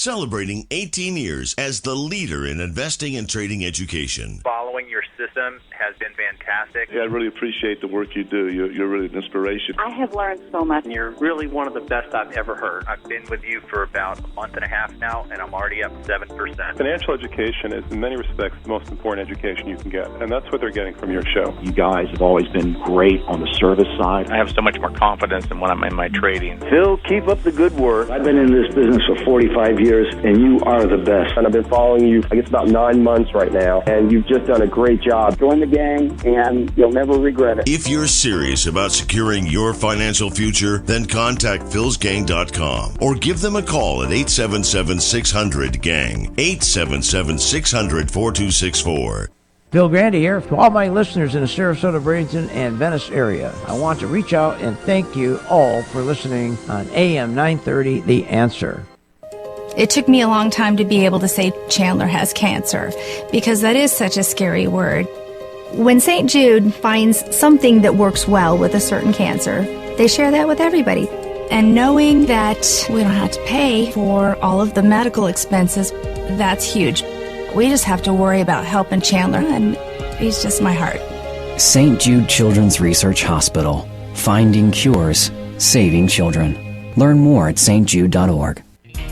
celebrating 18 years as the leader in investing and trading education. Following your system has been fantastic. Yeah, I really appreciate the work you do. You're really an inspiration. I have learned so much. You're really one of the best I've ever heard. I've been with you for about a month and a half now, and I'm already up 7%. Financial education is, in many respects, the most important education you can get, and that's what they're getting from your show. You guys have always been great on the service side. I have so much more confidence in when I'm in my trading. Phil, keep up the good work. I've been in this business for 45 years, and you are the best. And I've been following you, I guess, about 9 months right now, and you've just done a great job. Join the gang, and you'll never regret it. If you're serious about securing your financial future, then contact philsgang.com or give them a call at 877-600-GANG, 877-600-4264. Phil Grandy here. For all my listeners in the Sarasota, Bradenton, and Venice area, I want to reach out and thank you all for listening on AM 930, The Answer. It took me a long time to be able to say Chandler has cancer, because that is such a scary word. When St. Jude finds something that works well with a certain cancer, they share that with everybody. And knowing that we don't have to pay for all of the medical expenses, that's huge. We just have to worry about helping Chandler, and he's just my heart. St. Jude Children's Research Hospital. Finding cures, saving children. Learn more at stjude.org.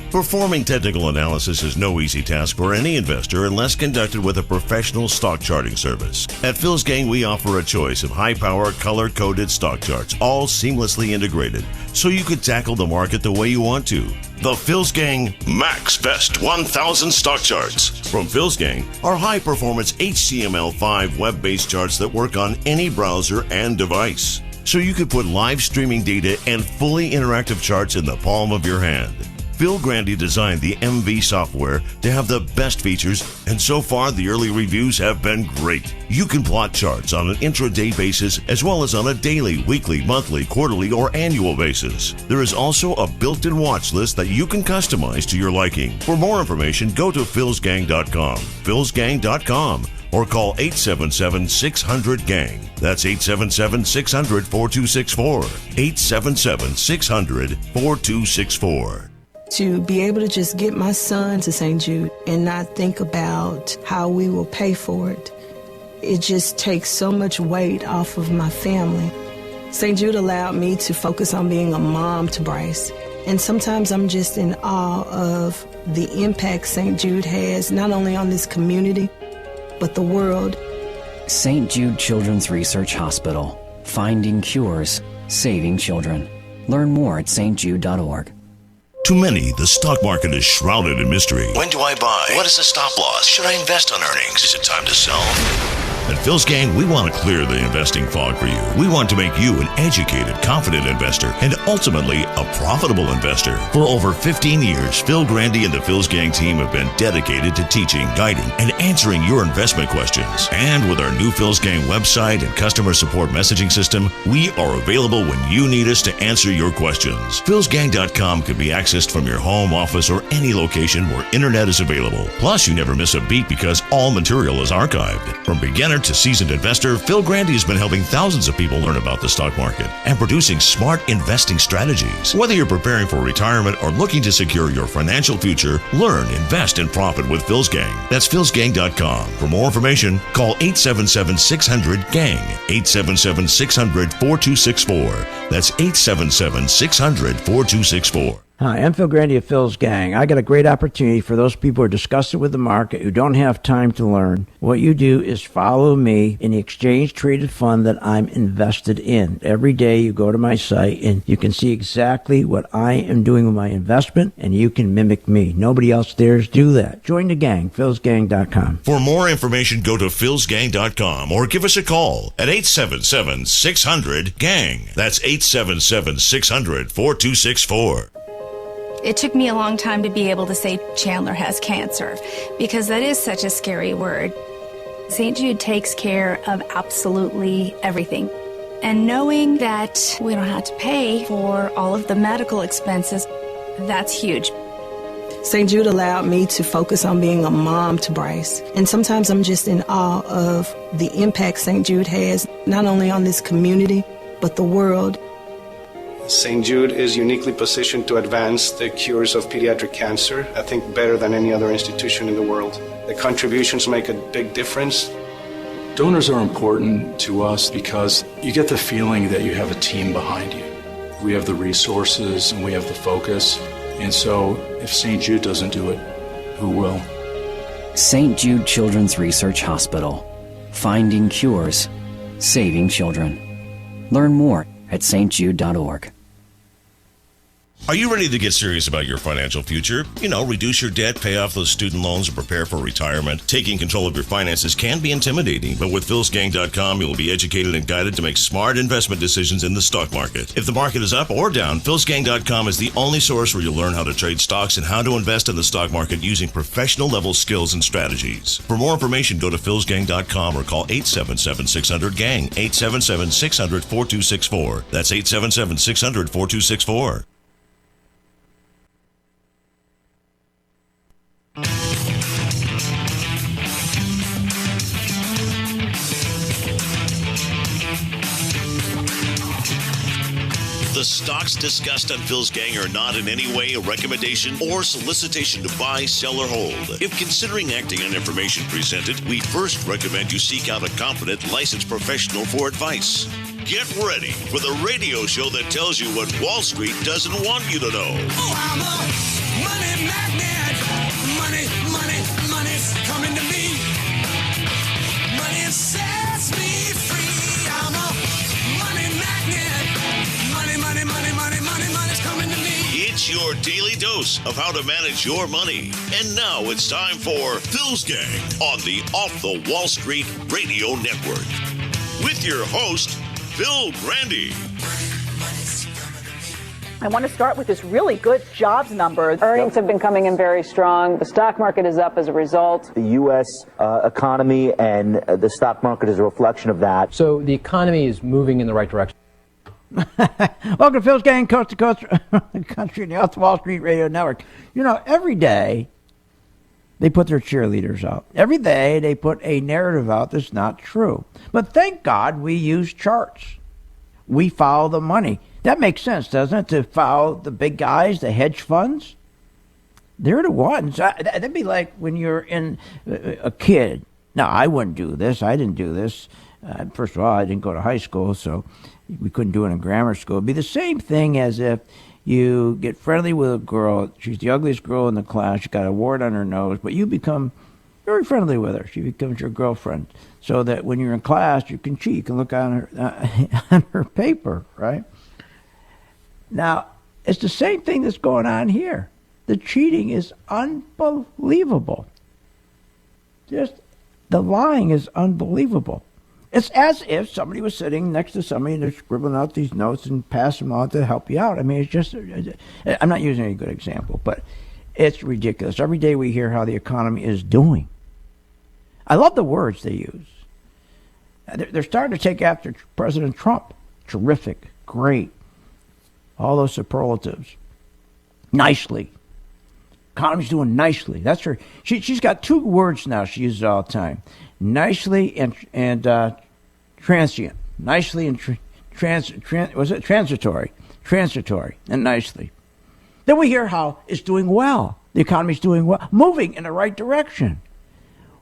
Performing technical analysis is no easy task for any investor unless conducted with a professional stock charting service. At Phil's Gang, we offer a choice of high-power, color-coded stock charts, all seamlessly integrated, so you could tackle the market the way you want to. The Phil's Gang Max Best 1000 Stock Charts. From Phil's Gang are high-performance HTML5 web-based charts that work on any browser and device, so you could put live streaming data and fully interactive charts in the palm of your hand. Phil Grandy designed the MV software to have the best features, and so far the early reviews have been great. You can plot charts on an intraday basis as well as on a daily, weekly, monthly, quarterly, or annual basis. There is also a built-in watch list that you can customize to your liking. For more information, go to philsgang.com, philsgang.com, or call 877-600-GANG. That's 877-600-4264, 877-600-4264. To be able to just get my son to St. Jude and not think about how we will pay for it, it just takes so much weight off of my family. St. Jude allowed me to focus on being a mom to Bryce. And sometimes I'm just in awe of the impact St. Jude has, not only on this community, but the world. St. Jude Children's Research Hospital. Finding cures, saving children. Learn more at stjude.org. To many, the stock market is shrouded in mystery. When do I buy? What is the stop loss? Should I invest on earnings? Is it time to sell? At Phil's Gang, we want to clear the investing fog for you. We want to make you an educated, confident investor and ultimately a profitable investor. For over 15 years, Phil Grandy and the Phil's Gang team have been dedicated to teaching, guiding, and answering your investment questions. And with our new Phil's Gang website and customer support messaging system, we are available when you need us to answer your questions. philsgang.com can be accessed from your home, office, or any location where internet is available. Plus, you never miss a beat because all material is archived. From beginner to seasoned investor, Phil Grandy has been helping thousands of people learn about the stock market and producing smart investing strategies. Whether you're preparing for retirement or looking to secure your financial future, learn, invest, and profit with Phil's Gang. That's philsgang.com. For more information, call 877-600-GANG, 877-600-4264. That's 877-600-4264. Hi, I'm Phil Grandy of Phil's Gang. I got a great opportunity for those people who are disgusted with the market, who don't have time to learn. What you do is follow me in the exchange-traded fund that I'm invested in. Every day you go to my site and you can see exactly what I am doing with my investment, and you can mimic me. Nobody else dares do that. Join the gang, philsgang.com. For more information, go to philsgang.com or give us a call at 877-600-GANG. That's 877-600-4264. It took me a long time to be able to say Chandler has cancer, because that is such a scary word. St. Jude takes care of absolutely everything. And knowing that we don't have to pay for all of the medical expenses, that's huge. St. Jude allowed me to focus on being a mom to Bryce. And sometimes I'm just in awe of the impact St. Jude has, not only on this community, but the world. St. Jude is uniquely positioned to advance the cures of pediatric cancer, I think better than any other institution in the world. The contributions make a big difference. Donors are important to us because you get the feeling that you have a team behind you. We have the resources and we have the focus. And so if St. Jude doesn't do it, who will? St. Jude Children's Research Hospital. Finding cures, saving children. Learn more at stjude.org. Are you ready to get serious about your financial future? Reduce your debt, pay off those student loans, and prepare for retirement. Taking control of your finances can be intimidating, but with philsgang.com, you will be educated and guided to make smart investment decisions in the stock market. If the market is up or down, philsgang.com is the only source where you'll learn how to trade stocks and how to invest in the stock market using professional-level skills and strategies. For more information, go to philsgang.com or call 877-600-GANG, 877-600-4264. That's 877-600-4264. The stocks discussed on Phil's Gang are not in any way a recommendation or solicitation to buy, sell, or hold. If considering acting on information presented, we first recommend you seek out a competent, licensed professional for advice. Get ready for the radio show that tells you what Wall Street doesn't want you to know. Oh, I'm a money magnet. Money's coming to me. Money sets me free. I'm a money magnet. Money's coming to me. It's your daily dose of how to manage your money. And now it's time for Phil's Gang on the Off the Wall Street Radio Network. With your host, Phil Grandy. I want to start with this really good jobs number. Earnings have been coming in very strong. The stock market is up as a result. The U.S. economy and the stock market is a reflection of that. So the economy is moving in the right direction. Welcome to Phil's Gang, coast to coast, country, and the Off the Wall Street Radio Network. Every day they put their cheerleaders out. Every day they put a narrative out that's not true. But thank God we use charts. We follow the money. That makes sense, doesn't it, to follow the big guys, the hedge funds? They're the ones. That'd be like when you're a kid. Now, I wouldn't do this. I didn't do this. First of all, I didn't go to high school, so we couldn't do it in grammar school. It'd be the same thing as if you get friendly with a girl. She's the ugliest girl in the class. She's got a wart on her nose, but you become very friendly with her. She becomes your girlfriend, so that when you're in class, you can cheat. You can look on her paper, right? Now, it's the same thing that's going on here. The cheating is unbelievable. Just the lying is unbelievable. It's as if somebody was sitting next to somebody and they're scribbling out these notes and passing them out to help you out. I mean, it's just, I'm not using any good example, but it's ridiculous. Every day we hear how the economy is doing. I love the words they use. They're starting to take after President Trump. Terrific, great, all those superlatives. Nicely. Economy's doing nicely. That's her. She's got two words now she uses all the time. Nicely and transient. Nicely and transitory. Transitory and nicely. Then we hear how it's doing well. The economy's doing well, moving in the right direction.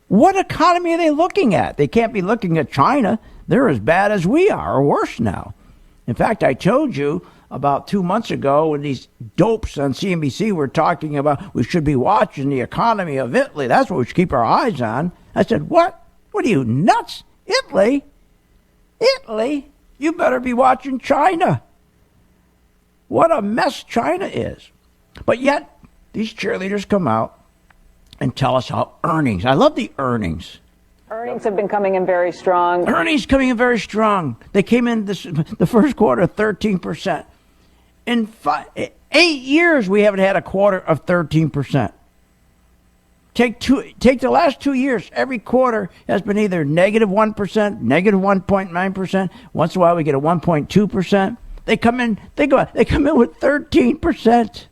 What economy are they looking at? They can't be looking at China. They're as bad as we are, or worse now. In fact, I told you about 2 months ago when these dopes on CNBC were talking about we should be watching the economy of Italy. That's what we should keep our eyes on. I said, what? What are you, nuts? Italy? Italy? You better be watching China. What a mess China is. But yet, these cheerleaders come out and tell us how earnings. I love the earnings. Earnings have been coming in very strong. Earnings coming in very strong. They came in the first quarter 13%. In 8 years, we haven't had a quarter of 13%. Take the last 2 years. Every quarter has been either negative 1%, negative 1.9%. Once in a while, we get a 1.2%. They come in. They come in with 13%.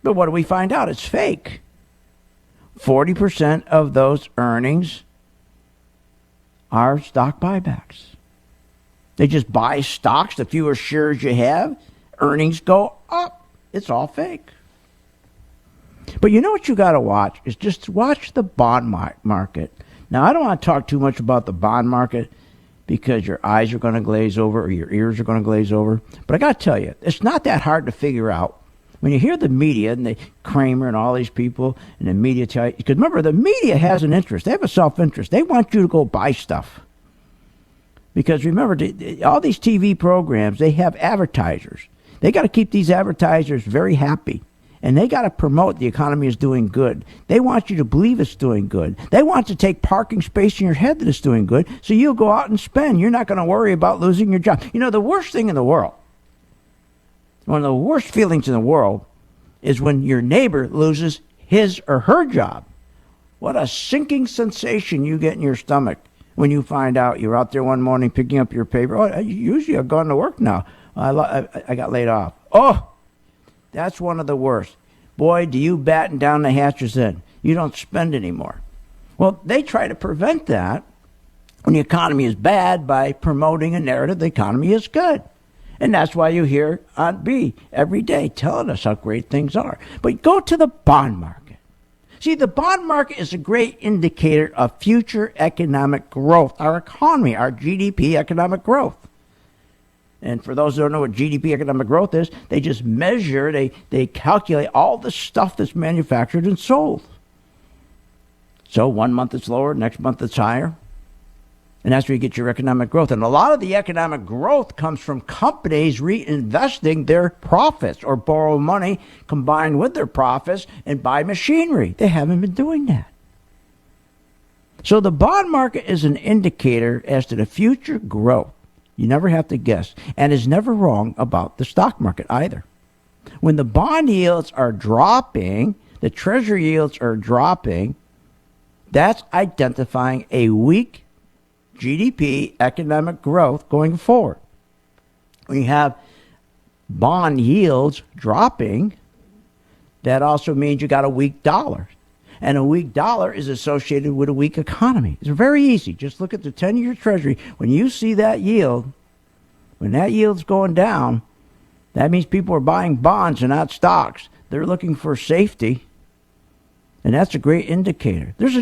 But what do we find out? It's fake. 40% of those earnings are stock buybacks. They just buy stocks. The fewer shares you have, earnings go up. It's all fake. But you know what you got to watch is just watch the bond market. Now, I don't want to talk too much about the bond market because your eyes are going to glaze over or your ears are going to glaze over. But I got to tell you, it's not that hard to figure out. When you hear the media and Kramer and all these people and the media tell you, because remember, the media has an interest. They have a self-interest. They want you to go buy stuff. Because remember, all these TV programs, they have advertisers. They got to keep these advertisers very happy. And they got to promote the economy is doing good. They want you to believe it's doing good. They want to take parking space in your head that it's doing good, so you'll go out and spend. You're not going to worry about losing your job. You know, the worst thing in the world, one of the worst feelings in the world, is when your neighbor loses his or her job. What a sinking sensation you get in your stomach when you find out you're out there one morning picking up your paper. Oh, usually I've gone to work now. I got laid off. Oh, that's one of the worst. Boy, do you batten down the hatches then. You don't spend anymore. Well, they try to prevent that when the economy is bad by promoting a narrative the economy is good. And that's why you hear Aunt B every day telling us how great things are. But go to the bond market. See, the bond market is a great indicator of future economic growth, our economy, our GDP economic growth. And for those who don't know what GDP economic growth is, they just measure, they calculate all the stuff that's manufactured and sold. So 1 month it's lower, next month it's higher. And that's where you get your economic growth. And a lot of the economic growth comes from companies reinvesting their profits or borrow money combined with their profits and buy machinery. They haven't been doing that. So the bond market is an indicator as to the future growth. You never have to guess. And is never wrong about the stock market either. When the bond yields are dropping, the treasury yields are dropping, that's identifying a weak GDP economic growth going forward. When you have bond yields dropping, that also means you got a weak dollar. And a weak dollar is associated with a weak economy. It's very easy. Just look at the 10-year treasury. When you see that yield, when that yield's going down, that means people are buying bonds and not stocks. They're looking for safety. And that's a great indicator. There's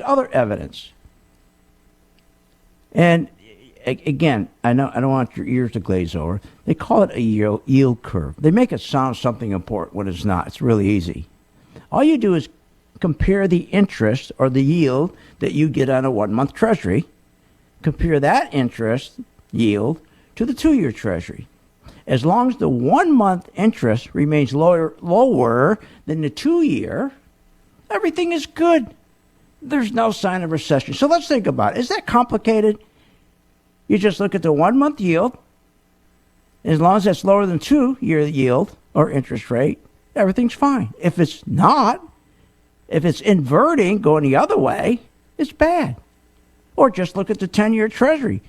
other evidence. And again, I don't want your ears to glaze over. They call it a yield curve. They make it sound something important when it's not. It's really easy. All you do is compare the interest or the yield that you get on a 1-month treasury. Compare that interest yield to the 2-year treasury. As long as the 1-month interest remains lower than the 2-year, everything is good. There's no sign of recession. So let's think about it. Is that complicated? You just look at the 1-month yield. As long as that's lower than 2-year yield or interest rate, everything's fine. If it's not, if it's inverting, going the other way, it's bad. Or just look at the 10-year treasury.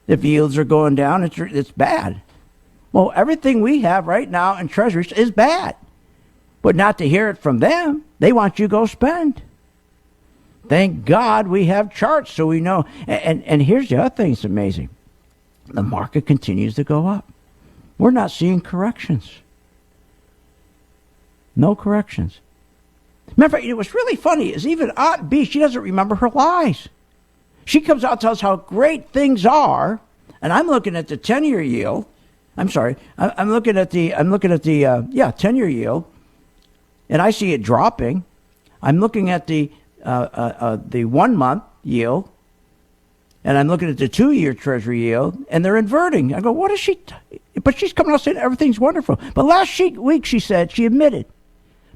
If yields are going down, it's bad. Well, everything we have right now in treasuries is bad. But not to hear it from them. They want you to go spend. Thank God we have charts so we know. And here's the other thing that's amazing. The market continues to go up. We're not seeing corrections. No corrections. Remember, what's really funny is even Aunt B, she doesn't remember her lies. She comes out and tells how great things are, and I'm looking at the 10-year yield. I'm sorry. I'm looking at the 10-year yield, and I see it dropping. I'm looking at the 1-month yield, and I'm looking at the 2-year treasury yield, and they're inverting. I go, what is she? But she's coming out saying everything's wonderful. But last week she said, she admitted,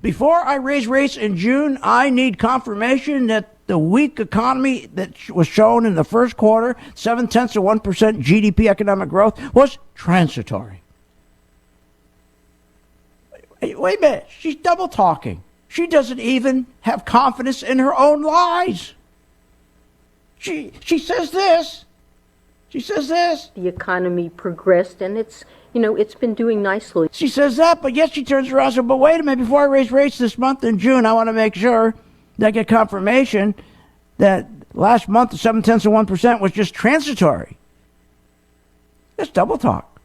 before I raise rates in June, I need confirmation that the weak economy that was shown in the first quarter, 0.7% GDP economic growth, was transitory. Wait a minute. She's double talking. She doesn't even have confidence in her own lies. She says this. She says this. The economy progressed, and it's been doing nicely. She says that, but yet she turns around and says, but wait a minute, before I raise rates this month in June, I want to make sure that I get confirmation that last month the 0.7% was just transitory. It's double talk.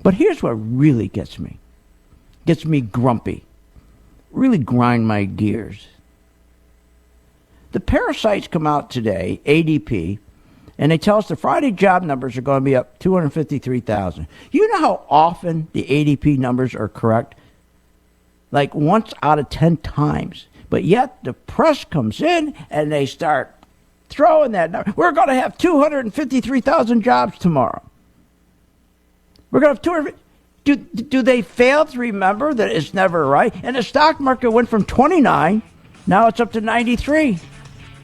But here's what really gets me grumpy, really grind my gears. The parasites come out today, ADP, and they tell us the Friday job numbers are going to be up 253,000. You know how often the ADP numbers are correct? Like once out of 10 times. But yet the press comes in and they start throwing that number. We're going to have 253,000 jobs tomorrow. We're going to have 200. Do they fail to remember that it's never right? And the stock market went from 29, now it's up to 93.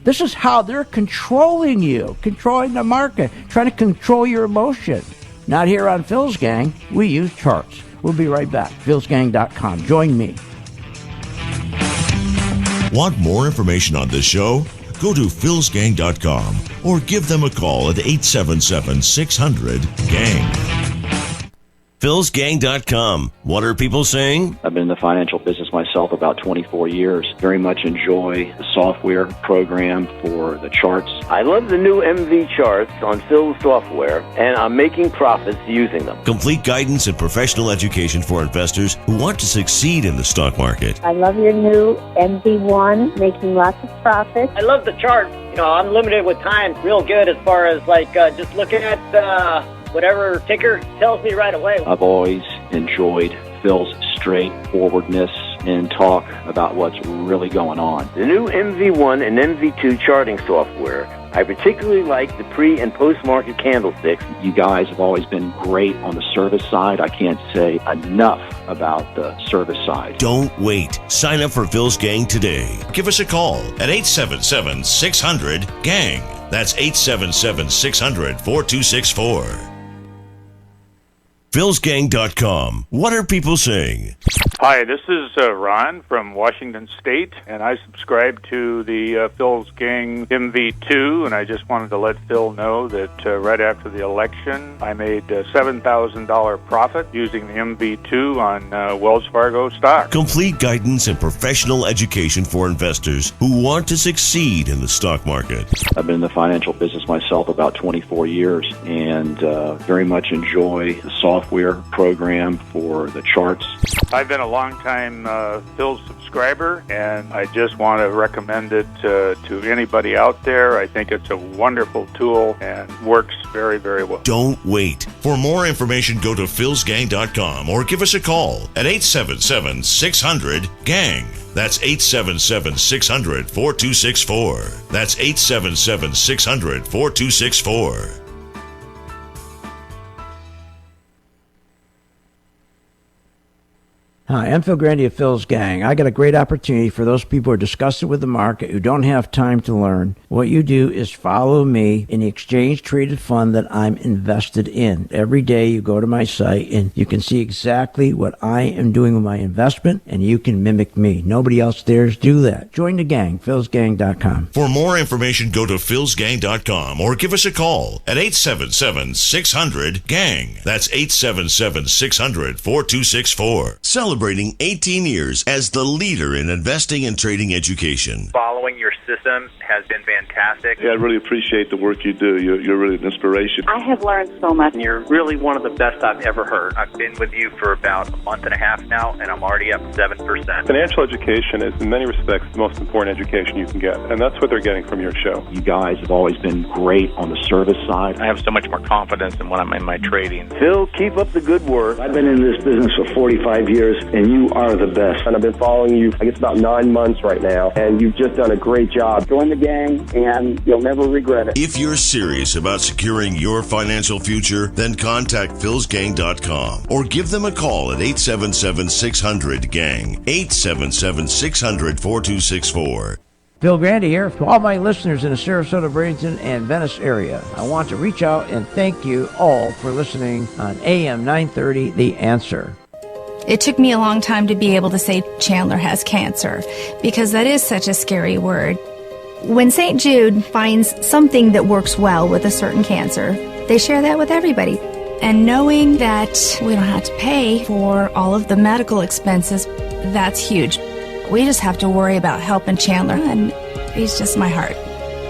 This is how they're controlling you, controlling the market, trying to control your emotion. Not here on Phil's Gang. We use charts. We'll be right back. philsgang.com. Join me. Want more information on this show? Go to philsgang.com or give them a call at 877-600-GANG. philsgang.com. What are people saying? I've been in the financial business myself about 24 years. Very much enjoy the software program for the charts. I love the new MV charts on Phil's software, and I'm making profits using them. Complete guidance and professional education for investors who want to succeed in the stock market. I love your new MV1, making lots of profits. I love the chart. You know, I'm limited with time, real good as far as just looking at whatever ticker tells me right away. I've always enjoyed Phil's straightforwardness and talk about what's really going on. The new MV1 and MV2 charting software. I particularly like the pre- and post-market candlesticks. You guys have always been great on the service side. I can't say enough about the service side. Don't wait. Sign up for Phil's Gang today. Give us a call at 877-600-GANG. That's 877-600-4264. philsgang.com. What are people saying? Hi, this is Ron from Washington State, and I subscribe to the Phil's Gang MV2, and I just wanted to let Phil know that right after the election, I made a $7,000 profit using the MV2 on Wells Fargo stock. Complete guidance and professional education for investors who want to succeed in the stock market. I've been in the financial business myself about 24 years, and very much enjoy the software program for the charts. I've been a long-time Phil subscriber, and I just want to recommend it to anybody out there. I think it's a wonderful tool and works very, very well. Don't wait. For more information, go to philsgang.com or give us a call at 877-600-GANG. That's 877-600-4264. That's 877-600-4264. Hi, I'm Phil Grandy of Phil's Gang. I got a great opportunity for those people who are disgusted with the market, who don't have time to learn. What you do is follow me in the exchange-traded fund that I'm invested in. Every day you go to my site and you can see exactly what I am doing with my investment, and you can mimic me. Nobody else dares do that. Join the gang, philsgang.com. For more information, go to philsgang.com or give us a call at 877-600-GANG. That's 877-600-4264. Celebrating 18 years as the leader in investing and trading education. Following your system has been fantastic. Yeah, I really appreciate the work you do. You're really an inspiration. I have learned so much. You're really one of the best I've ever heard. I've been with you for about a month and a half now, and I'm already up 7%. Financial education is, in many respects, the most important education you can get, and that's what they're getting from your show. You guys have always been great on the service side. I have so much more confidence in when I'm in my trading. Phil, keep up the good work. I've been in this business for 45 years, and you are the best. And I've been following you, I guess, about 9 months right now, and you've just done a great job. Join the gang, and you'll never regret it. If you're serious about securing your financial future, then contact philsgang.com or give them a call at 877-600-GANG, 877-600-4264. Phil Grandy here. To all my listeners in the Sarasota, Bradenton, and Venice area, I want to reach out and thank you all for listening on AM 930, The Answer. It took me a long time to be able to say Chandler has cancer, because that is such a scary word. When St. Jude finds something that works well with a certain cancer, they share that with everybody. And knowing that we don't have to pay for all of the medical expenses, that's huge. We just have to worry about helping Chandler, and he's just my heart.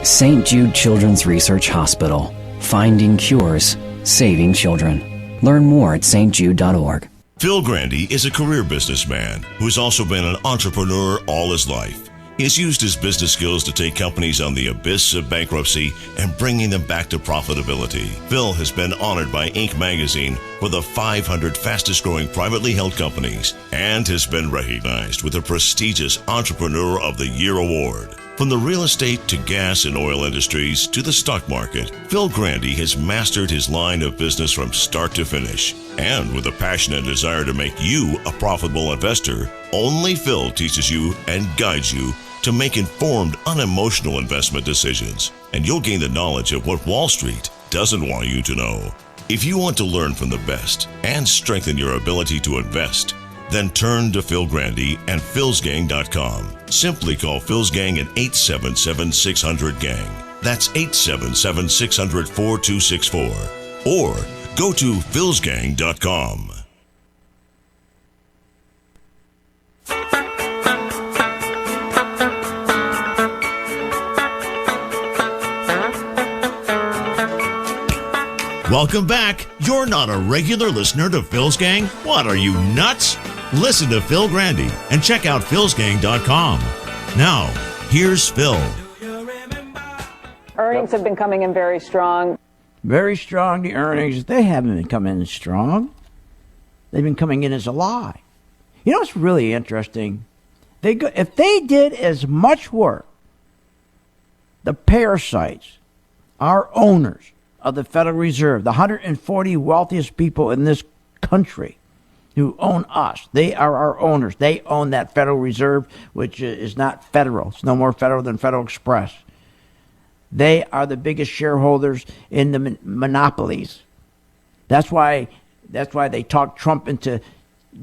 St. Jude Children's Research Hospital. Finding cures, saving children. Learn more at stjude.org. Phil Grandy is a career businessman who's also been an entrepreneur all his life. He has used his business skills to take companies on the abyss of bankruptcy and bringing them back to profitability. Phil has been honored by Inc. magazine for the 500 fastest growing privately held companies and has been recognized with the prestigious Entrepreneur of the Year award. From the real estate to gas and oil industries to the stock market, Phil Grandy has mastered his line of business from start to finish. And with a passionate desire to make you a profitable investor, only Phil teaches you and guides you to make informed, unemotional investment decisions. And you'll gain the knowledge of what Wall Street doesn't want you to know. If you want to learn from the best and strengthen your ability to invest, then turn to Phil Grandy and philsgang.com. Simply call Phil's Gang at 877-600-GANG. That's 877-600-4264. Or go to philsgang.com. Welcome back. You're not a regular listener to Phil's Gang? What, are you nuts? Listen to Phil Grandy and check out philsgang.com. Now, here's Phil. Earnings have been coming in very strong. Very strong, the earnings. They haven't been coming in strong. They've been coming in as a lie. You know what's really interesting? If they did as much work, the parasites, our owners of the Federal Reserve, the 140 wealthiest people in this country who own us, they are our owners. They own that Federal Reserve, which is not federal. It's no more federal than Federal Express. They are the biggest shareholders in the monopolies. That's why they talk Trump into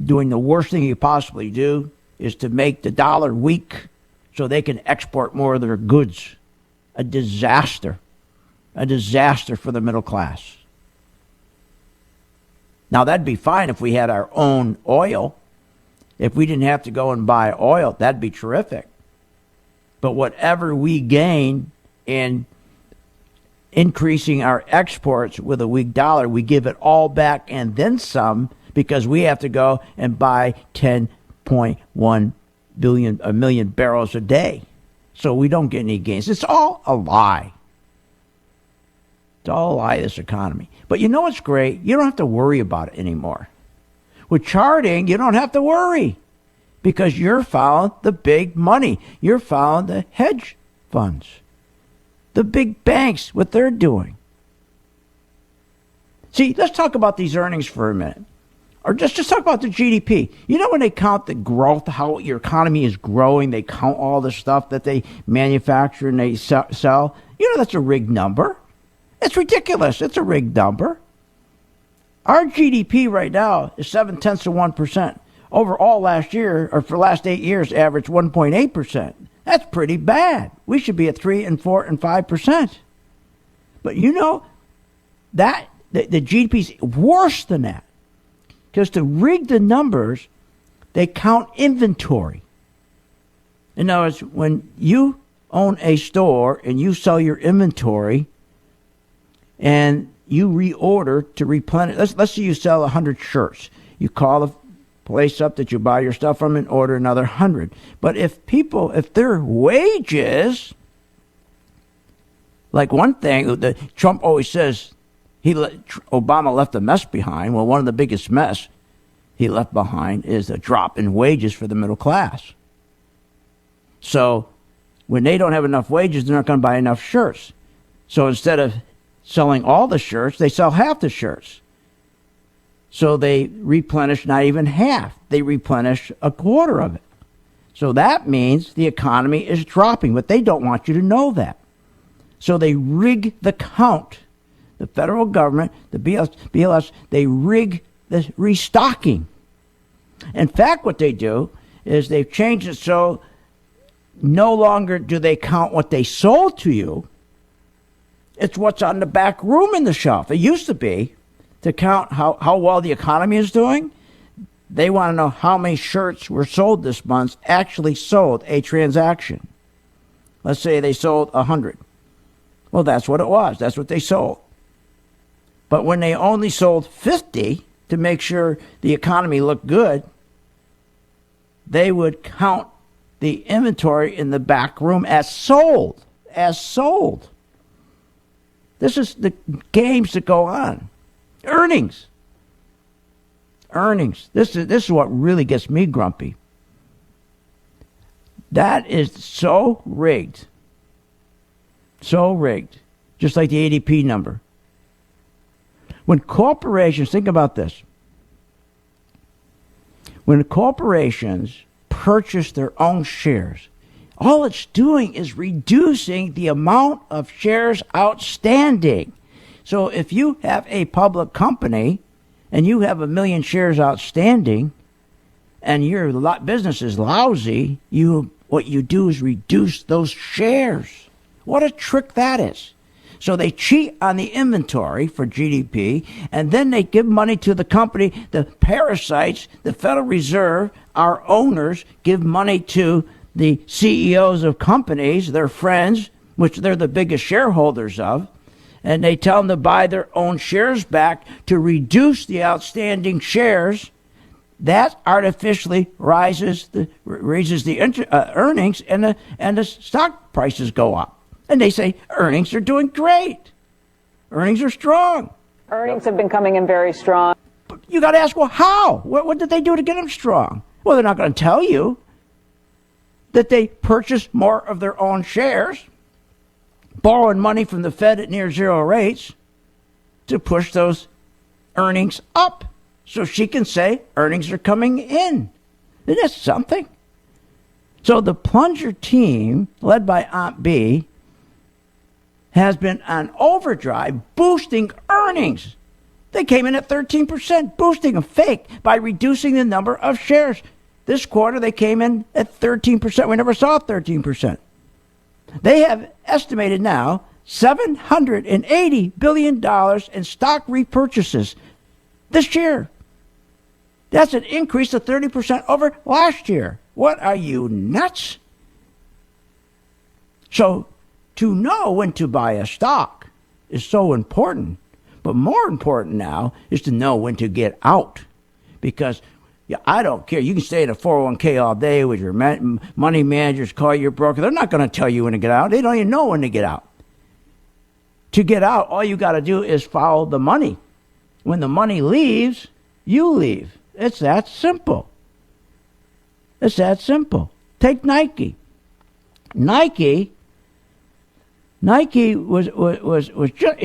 doing the worst thing he could possibly do, is to make the dollar weak so they can export more of their goods. A disaster. A disaster for the middle class. Now, that'd be fine if we had our own oil. If we didn't have to go and buy oil, that'd be terrific. But whatever we gain in increasing our exports with a weak dollar, we give it all back and then some, because we have to go and buy 10.1 million barrels a day. So we don't get any gains. It's all a lie. It's all a lie, this economy. But you know what's great? You don't have to worry about it anymore. With charting, you don't have to worry, because you're following the big money. You're following the hedge funds, the big banks, what they're doing. See, let's talk about these earnings for a minute. Or just talk about the GDP. You know, when they count the growth, how your economy is growing, they count all the stuff that they manufacture and they sell. You know, that's a rigged number. It's ridiculous. It's a rigged number. Our GDP right now is 0.7%. Overall last year, or for the last 8 years, averaged 1.8%. That's pretty bad. We should be at 3% and 4% and 5%. But you know, that the GDP is worse than that. Because to rig the numbers, they count inventory. In other words, when you own a store and you sell your inventory and you reorder to replenish, let's say you sell 100 shirts. You call the place up that you buy your stuff from and order another 100. But if their wages, like one thing that Trump always says, Obama left a mess behind. Well, one of the biggest mess he left behind is a drop in wages for the middle class. So when they don't have enough wages, they're not going to buy enough shirts. So instead of selling all the shirts, they sell half the shirts. So they replenish not even half. They replenish a quarter of it. So that means the economy is dropping, but they don't want you to know that. So they rig the count. The federal government, the BLS, they rig the restocking. In fact, what they do is they've changed it so no longer do they count what they sold to you. It's what's on the back room in the shelf. It used to be to count how well the economy is doing. They want to know how many shirts were sold this month, actually sold a transaction. Let's say they sold 100. Well, that's what it was. That's what they sold. But when they only sold 50 to make sure the economy looked good, they would count the inventory in the back room as sold. As sold. This is the games that go on. Earnings. This is what really gets me grumpy. That is so rigged. So rigged. Just like the ADP number. When corporations, think about this. When corporations purchase their own shares, all it's doing is reducing the amount of shares outstanding. So if you have a public company and you have 1 million shares outstanding and your business is lousy, what you do is reduce those shares. What a trick that is. So they cheat on the inventory for GDP, and then they give money to the company. The parasites, the Federal Reserve, our owners, give money to the CEOs of companies, their friends, which they're the biggest shareholders of, and they tell them to buy their own shares back to reduce the outstanding shares. That artificially raises the earnings, and the stock prices go up. And they say earnings are doing great. Earnings are strong. Earnings have been coming in very strong. But you got to ask, well, how? What did they do to get them strong? Well, they're not going to tell you that they purchased more of their own shares, borrowing money from the Fed at near zero rates to push those earnings up. So she can say earnings are coming in. Isn't that something? So the plunger team, led by Aunt B, has been on overdrive, boosting earnings. They came in at 13%, boosting them fake by reducing the number of shares. This quarter, they came in at 13%. We never saw 13%. They have estimated now $780 billion in stock repurchases this year. That's an increase of 30% over last year. What, are you nuts? So to know when to buy a stock is so important. But more important now is to know when to get out. Because I don't care. You can stay in a 401k all day with your money managers, call your broker. They're not going to tell you when to get out. They don't even know when to get out. To get out, all you got to do is follow the money. When the money leaves, you leave. It's that simple. It's that simple. Take Nike. Nike was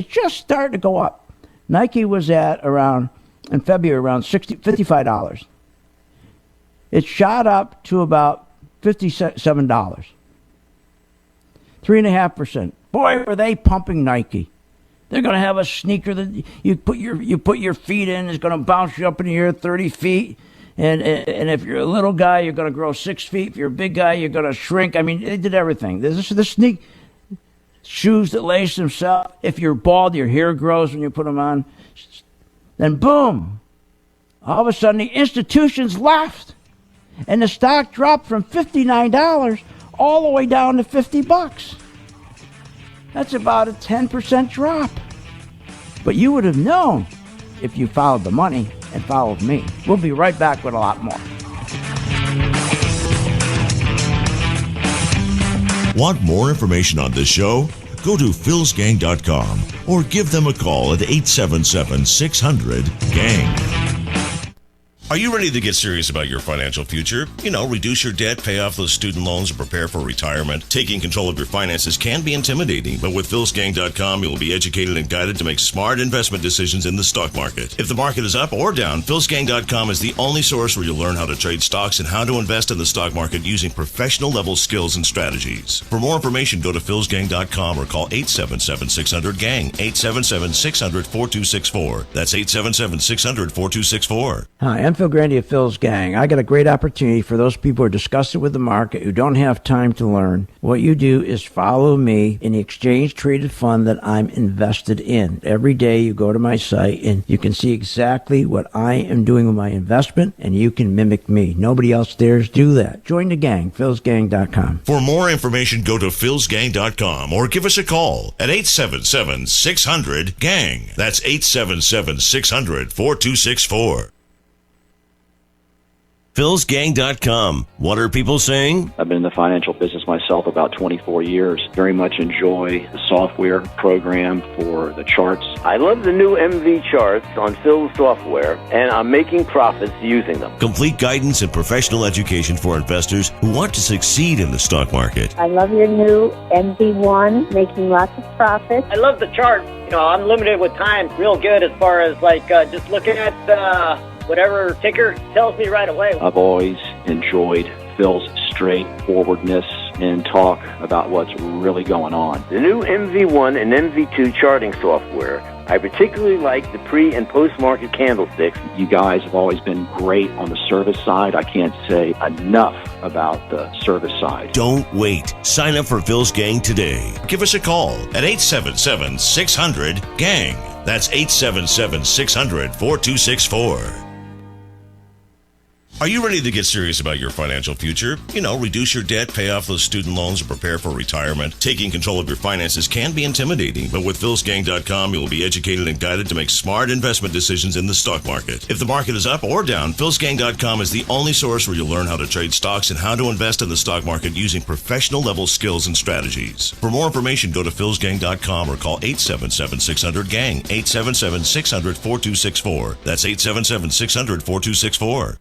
just starting to go up. Nike was at in February around $55. It shot up to about $57. 3.5%. Boy, were they pumping Nike. They're going to have a sneaker that you put your feet in. It's going to bounce you up in the air 30 feet. And if you're a little guy, you're going to grow 6 feet. If you're a big guy, you're going to shrink. I mean, they did everything. This is the sneak shoes that lace themselves. If you're bald, your hair grows when you put them on. Then boom, all of a sudden the institutions left, and the stock dropped from $59 all the way down to $50. That's about a 10% drop. But you would have known if you followed the money and followed me. We'll be right back with a lot more. Want more information on this show? Go to philsgang.com or give them a call at 877-600-GANG. Are you ready to get serious about your financial future? Reduce your debt, pay off those student loans, and prepare for retirement. Taking control of your finances can be intimidating, but with philsgang.com, you'll be educated and guided to make smart investment decisions in the stock market. If the market is up or down, philsgang.com is the only source where you'll learn how to trade stocks and how to invest in the stock market using professional-level skills and strategies. For more information, go to philsgang.com or call 877-600-GANG, 877-600-4264. That's 877-600-4264. Hi, I'm Phil Grandy of Phil's Gang. I got a great opportunity for those people who are disgusted with the market, who don't have time to learn. What you do is follow me in the exchange-traded fund that I'm invested in. Every day you go to my site and you can see exactly what I am doing with my investment, and you can mimic me. Nobody else dares do that. Join the gang, philsgang.com. For more information, go to philsgang.com or give us a call at 877-600-GANG. That's 877-600-4264. philsgang.com. What are people saying? I've been in the financial business myself about 24 years. Very much enjoy the software program for the charts. I love the new MV charts on Phil's software, and I'm making profits using them. Complete guidance and professional education for investors who want to succeed in the stock market. I love your new MV1, making lots of profits. I love the chart. You know, I'm limited with time. Real good as far as just looking at whatever ticker tells me right away. I've always enjoyed Phil's straightforwardness and talk about what's really going on. The new MV1 and MV2 charting software. I particularly like the pre- and post-market candlesticks. You guys have always been great on the service side. I can't say enough about the service side. Don't wait. Sign up for Phil's Gang today. Give us a call at 877-600-GANG. That's 877-600-4264. Are you ready to get serious about your financial future? You know, reduce your debt, pay off those student loans, and prepare for retirement. Taking control of your finances can be intimidating, but with philsgang.com, you will be educated and guided to make smart investment decisions in the stock market. If the market is up or down, philsgang.com is the only source where you'll learn how to trade stocks and how to invest in the stock market using professional-level skills and strategies. For more information, go to philsgang.com or call 877-600-GANG, 877-600-4264. That's 877-600-4264.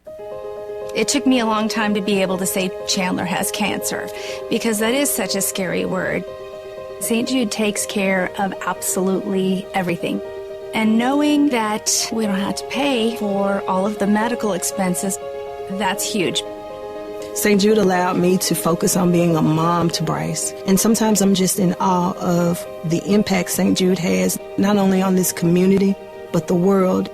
It took me a long time to be able to say Chandler has cancer, because that is such a scary word. St. Jude takes care of absolutely everything. And knowing that we don't have to pay for all of the medical expenses, that's huge. St. Jude allowed me to focus on being a mom to Bryce. And sometimes I'm just in awe of the impact St. Jude has, not only on this community, but the world.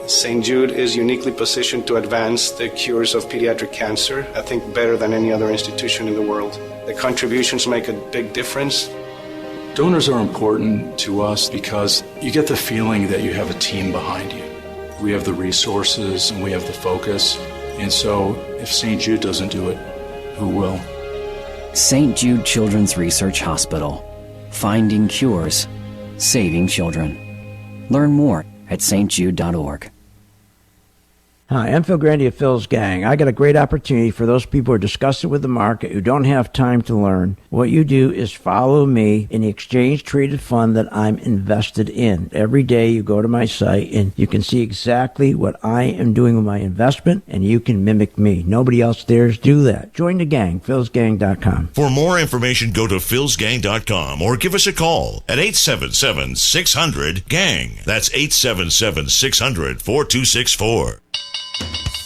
St. Jude is uniquely positioned to advance the cures of pediatric cancer, I think better than any other institution in the world. The contributions make a big difference. Donors are important to us because you get the feeling that you have a team behind you. We have the resources and we have the focus. And so if St. Jude doesn't do it, who will? St. Jude Children's Research Hospital. Finding cures. Saving children. Learn more at stjude.org. Hi, I'm Phil Grandy of Phil's Gang. I got a great opportunity for those people who are disgusted with the market, who don't have time to learn. What you do is follow me in the exchange-traded fund that I'm invested in. Every day you go to my site and you can see exactly what I am doing with my investment, and you can mimic me. Nobody else dares do that. Join the gang, philsgang.com. For more information, go to philsgang.com or give us a call at 877-600-GANG. That's 877-600-4264.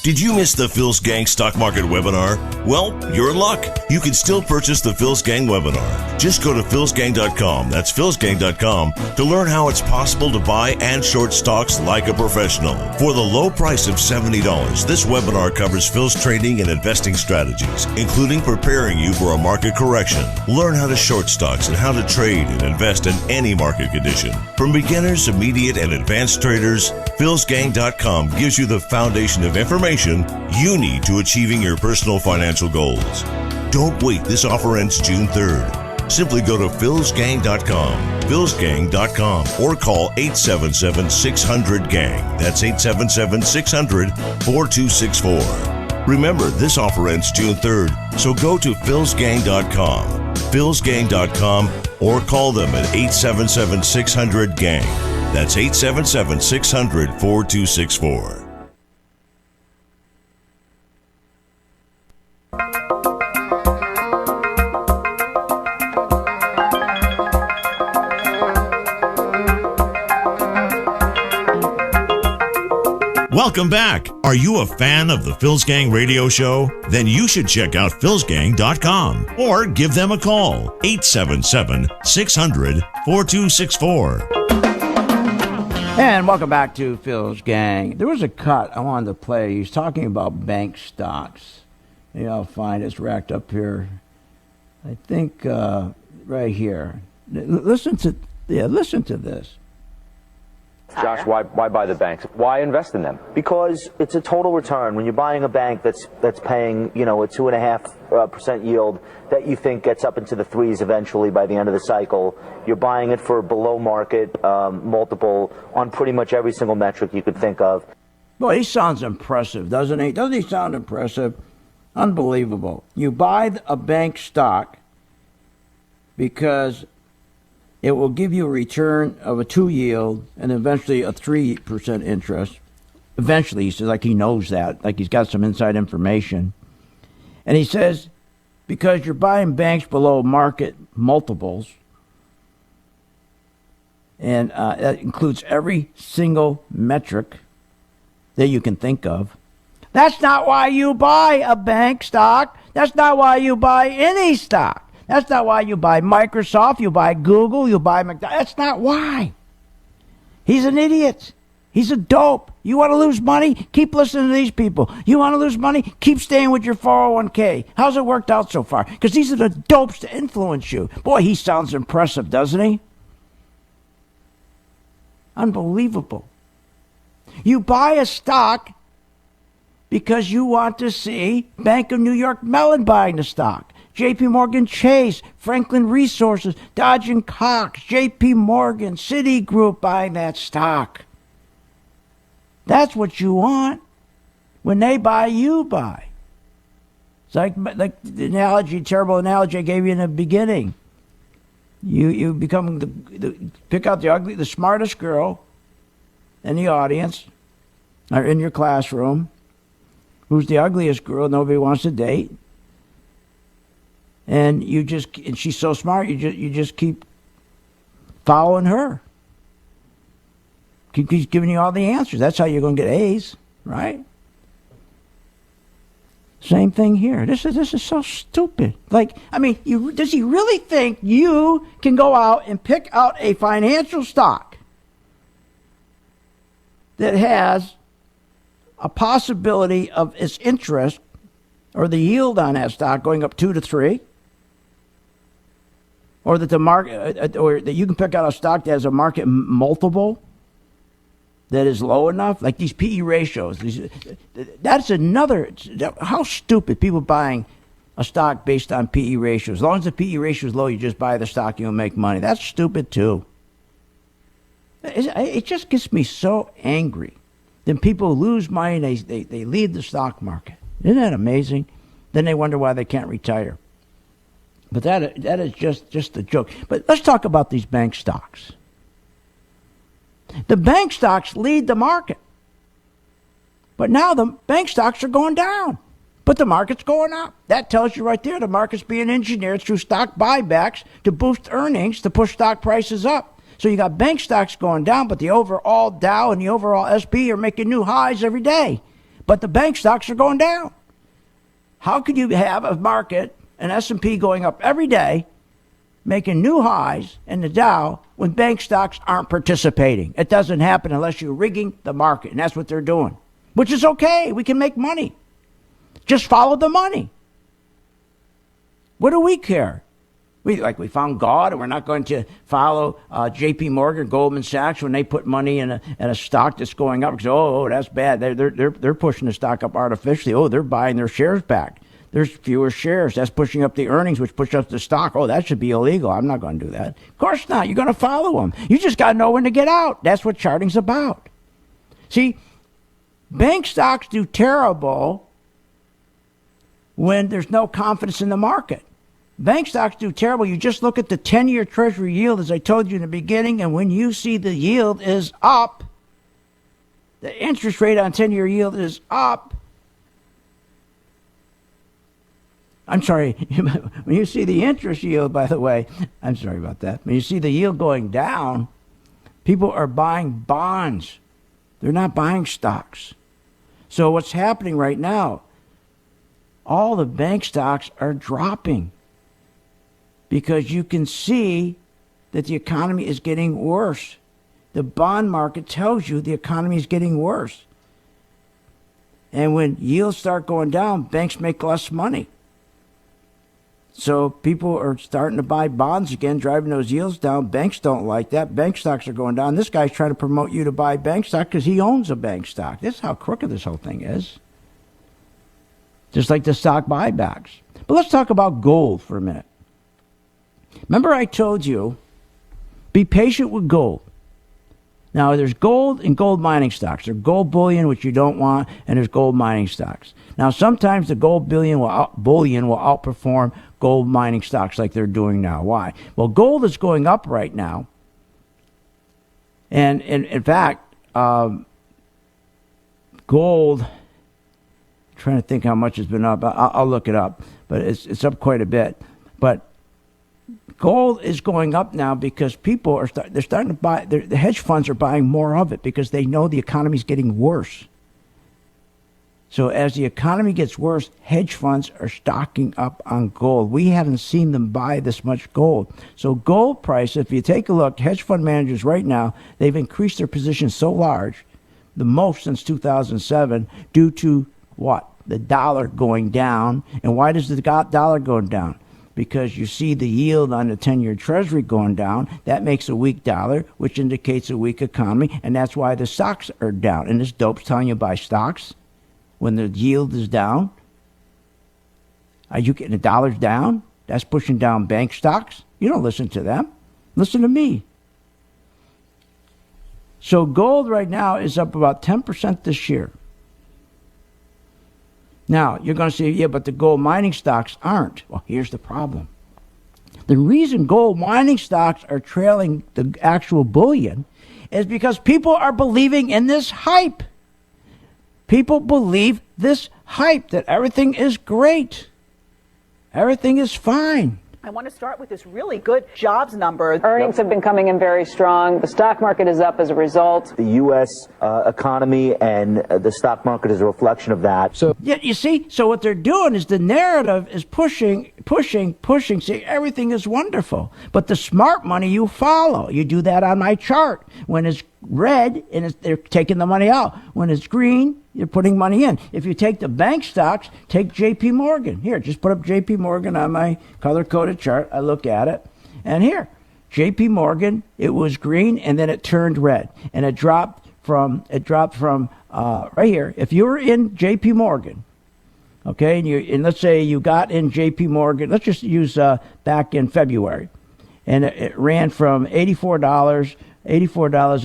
Did you miss the Phil's Gang Stock Market webinar? Well, you're in luck. You can still purchase the Phil's Gang webinar. Just go to philsgang.com, that's philsgang.com, to learn how it's possible to buy and short stocks like a professional. For the low price of $70, this webinar covers Phil's trading and investing strategies, including preparing you for a market correction. Learn how to short stocks and how to trade and invest in any market condition. From beginners, immediate, and advanced traders, philsgang.com gives you the foundation of information you need to achieving your personal financial goals. Don't wait. This offer ends June 3rd. Simply go to philsgang.com, or call 877-600-GANG. That's 877-600-4264. Remember, this offer ends June 3rd, so go to philsgang.com, philsgang.com, or call them at 877-600-GANG. That's 877-600-4264. Welcome back. Are you a fan of the Phil's Gang radio show? Then you should check out philsgang.com or give them a call, 877-600-4264. And welcome back to Phil's Gang. There was a cut I wanted to play. He's talking about bank stocks. Maybe I'll find it's racked up here. I think right here. Listen to this. Josh, why buy the banks? Why invest in them? Because it's a total return. When you're buying a bank that's paying, a 2.5% yield that you think gets up into the threes eventually by the end of the cycle, you're buying it for below market multiple on pretty much every single metric you could think of. Boy, he sounds impressive, doesn't he? Doesn't he sound impressive? Unbelievable. You buy a bank stock because it will give you a return of a 2 yield and eventually a 3% interest. Eventually, he says, like he knows that, like he's got some inside information. And he says, because you're buying banks below market multiples, and that includes every single metric that you can think of. That's not why you buy a bank stock. That's not why you buy any stock. That's not why you buy Microsoft, you buy Google, you buy McDonald's. That's not why. He's an idiot. He's a dope. You want to lose money? Keep listening to these people. You want to lose money? Keep staying with your 401k. How's it worked out so far? Because these are the dopes to influence you. Boy, he sounds impressive, doesn't he? Unbelievable. You buy a stock because you want to see Bank of New York Mellon buying the stock. J.P. Morgan Chase, Franklin Resources, Dodge & Cox, J.P. Morgan, Citigroup buying that stock. That's what you want. When they buy, you buy. It's like the analogy, terrible analogy I gave you in the beginning. You become pick out the smartest girl in the audience or in your classroom, who's the ugliest girl nobody wants to date. And she's so smart, you just keep following her. Keeps giving you all the answers. That's how you're going to get A's, right? Same thing here. This is so stupid. Does he really think you can go out and pick out a financial stock that has a possibility of its interest or the yield on that stock going up 2 to 3? Or that the market, or that you can pick out a stock that has a market multiple that is low enough, like these PE ratios. That's another. How stupid people buying a stock based on PE ratios. As long as the PE ratio is low, you just buy the stock, you'll make money. That's stupid too. It just gets me so angry. Then people lose money, they leave the stock market. Isn't that amazing? Then they wonder why they can't retire. But that is just a joke. But let's talk about these bank stocks. The bank stocks lead the market. But now the bank stocks are going down. But the market's going up. That tells you right there the market's being engineered through stock buybacks to boost earnings, to push stock prices up. So you got bank stocks going down, but the overall Dow and the overall SP are making new highs every day. But the bank stocks are going down. How could you have a market, an S&P going up every day, making new highs in the Dow when bank stocks aren't participating? It doesn't happen unless you're rigging the market, and that's what they're doing, which is okay. We can make money. Just follow the money. What do we care? We found God, and we're not going to follow J.P. Morgan, Goldman Sachs when they put money in a stock that's going up. Because that's bad. They're pushing the stock up artificially. They're buying their shares back. There's fewer shares. That's pushing up the earnings, which push up the stock. That should be illegal. I'm not going to do that. Of course not. You're going to follow them. You just got to know when to get out. That's what charting's about. See, bank stocks do terrible when there's no confidence in the market. Bank stocks do terrible. You just look at the 10-year Treasury yield, as I told you in the beginning, and when you see the yield is up, the interest rate on 10-year yield is up. I'm sorry, when you see the interest yield, by the way, I'm sorry about that. When you see the yield going down, people are buying bonds. They're not buying stocks. So what's happening right now, all the bank stocks are dropping because you can see that the economy is getting worse. the bond market tells you the economy is getting worse. And when yields start going down, banks make less money. So people are starting to buy bonds again, driving those yields down. Banks don't like that. Bank stocks are going down. This guy's trying to promote you to buy bank stock because he owns a bank stock. This is how crooked this whole thing is. Just like the stock buybacks. But let's talk about gold for a minute. Remember I told you, be patient with gold. Now, there's gold and gold mining stocks. There's gold bullion, which you don't want, and there's gold mining stocks. Now, sometimes the gold bullion will outperform gold mining stocks like they're doing now. Why? Well, gold is going up right now. And in fact, gold, I'm trying to think how much it's been up. I'll look it up, but it's up quite a bit. But gold is going up now because people are they're starting to buy. The hedge funds are buying more of it because they know the economy is getting worse. So as the economy gets worse, hedge funds are stocking up on gold. We haven't seen them buy this much gold. So gold price, if you take a look, hedge fund managers right now, they've increased their positions so large, the most since 2007, due to what? The dollar going down. And why does the dollar go down? Because you see the yield on the 10-year Treasury going down. That makes a weak dollar, which indicates a weak economy, and that's why the stocks are down. And this dope's telling you buy stocks when the yield is down. Are you getting the dollars down? That's pushing down bank stocks. You don't listen to them. Listen to me. So gold right now is up about 10% this year. Now, you're going to say, yeah, but the gold mining stocks aren't. Well, here's the problem. The reason gold mining stocks are trailing the actual bullion is because people are believing in this hype. People believe this hype that everything is great. Everything is fine. I want to start with this really good jobs number. Earnings have been coming in very strong. The stock market is up as a result. The U.S. Economy and the stock market is a reflection of that. So yeah, you see, so what they're doing is the narrative is pushing. See, everything is wonderful. But the smart money you follow. You do that on my chart. When it's red, and they're taking the money out. When it's green, you're putting money in. If you take the bank stocks, take J.P. Morgan. Here, just put up J.P. Morgan on my color-coded chart. I look at it. And here, J.P. Morgan, it was green, and then it turned red. And it dropped from right here. If you were in J.P. Morgan, okay, and let's say you got in J.P. Morgan, let's just use back in February. And it ran from $84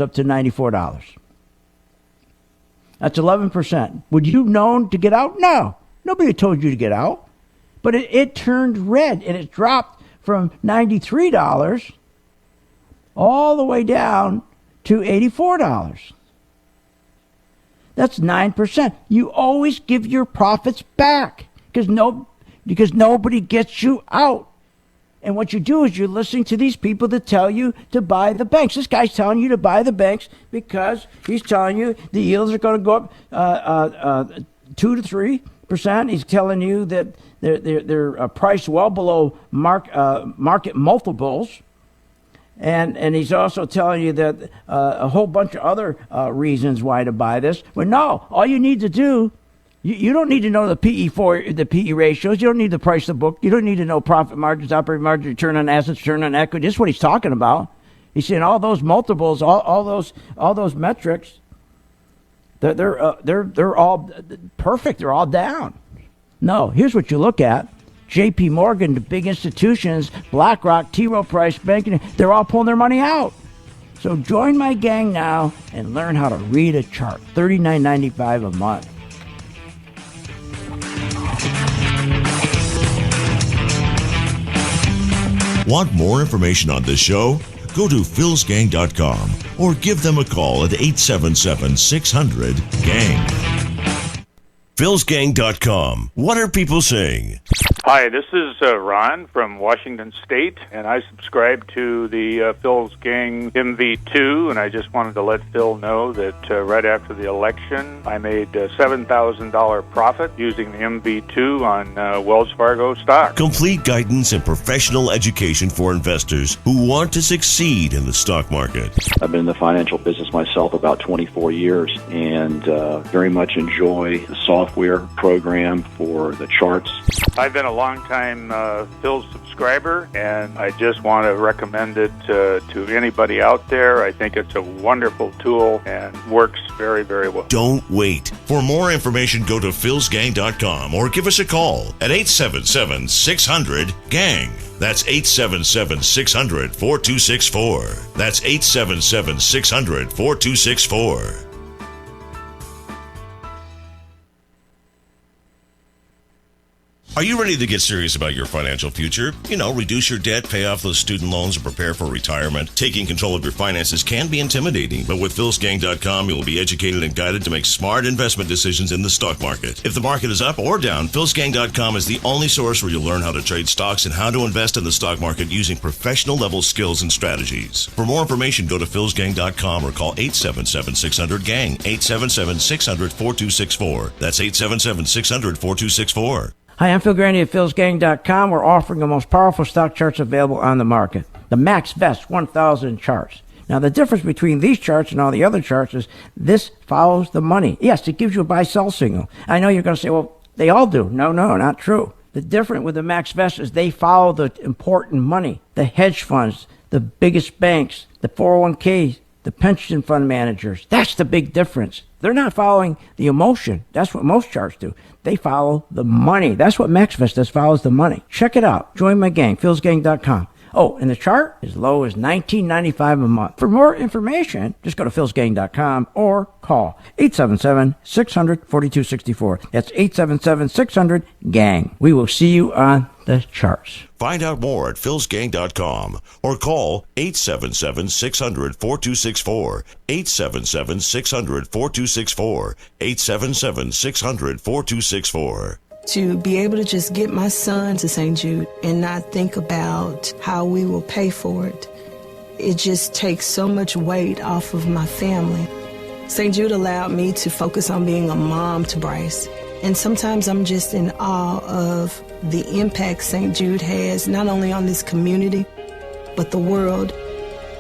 up to $94. That's 11%. Would you known to get out? No. Nobody told you to get out. But it turned red, and it dropped from $93 all the way down to $84. That's 9%. You always give your profits back because nobody gets you out. And what you do is you're listening to these people that tell you to buy the banks. This guy's telling you to buy the banks because he's telling you the yields are going to go up 2 to 3%. He's telling you that they're priced well below market multiples. And he's also telling you that a whole bunch of other reasons why to buy this. Well, no, all you need to do, you don't need to know the PE ratios. You don't need the price of book. You don't need to know profit margins, operating margins, return on assets, return on equity. This is what he's talking about. He's saying all those multiples, all those metrics, they're all perfect. They're all down. No, here's what you look at. J.P. Morgan, the big institutions, BlackRock, T. Rowe Price, banking, they're all pulling their money out. So join my gang now and learn how to read a chart. $39.95 a month. Want more information on this show? Go to philsgang.com or give them a call at 877-600-GANG. philsgang.com. What are people saying? Hi, this is Ron from Washington State, and I subscribe to the Phil's Gang MV2, and I just wanted to let Phil know that right after the election, I made a $7,000 profit using the MV2 on Wells Fargo stock. Complete guidance and professional education for investors who want to succeed in the stock market. I've been in the financial business myself about 24 years and very much enjoy the software program for the charts. I've been a long-time Phil's subscriber, and I just want to recommend it to anybody out there. I think it's a wonderful tool and works very, very well. Don't wait. For more information, go to philsgang.com or give us a call at 877-600-GANG. That's 877-600-4264. That's 877-600-4264. Are you ready to get serious about your financial future? You know, reduce your debt, pay off those student loans, and prepare for retirement. Taking control of your finances can be intimidating, but with philsgang.com, you'll be educated and guided to make smart investment decisions in the stock market. If the market is up or down, philsgang.com is the only source where you'll learn how to trade stocks and how to invest in the stock market using professional-level skills and strategies. For more information, go to philsgang.com or call 877-600-GANG, 877-600-4264. That's 877-600-4264. Hi, I'm Phil Grandy at philsgang.com. We're offering the most powerful stock charts available on the market, the MaxVest 1000 charts. Now, the difference between these charts and all the other charts is this follows the money. Yes, it gives you a buy-sell signal. I know you're going to say, well, they all do. No, not true. The difference with the MaxVest is they follow the important money, the hedge funds, the biggest banks, the 401ks, the pension fund managers. That's the big difference. They're not following the emotion. That's what most charts do. They follow the money. That's what MaxVest does, follows the money. Check it out. Join my gang, philsgang.com. Oh, and the chart is low as $19.95 a month. For more information, just go to philsgang.com or call 877-600-4264. That's 877-600-GANG. We will see you on the charts. Find out more at philsgang.com or call 877-600-4264, 877-600-4264, 877-600-4264. To be able to just get my son to St. Jude and not think about how we will pay for it, it just takes so much weight off of my family. St. Jude allowed me to focus on being a mom to Bryce. And sometimes I'm just in awe of the impact St. Jude has, not only on this community, but the world.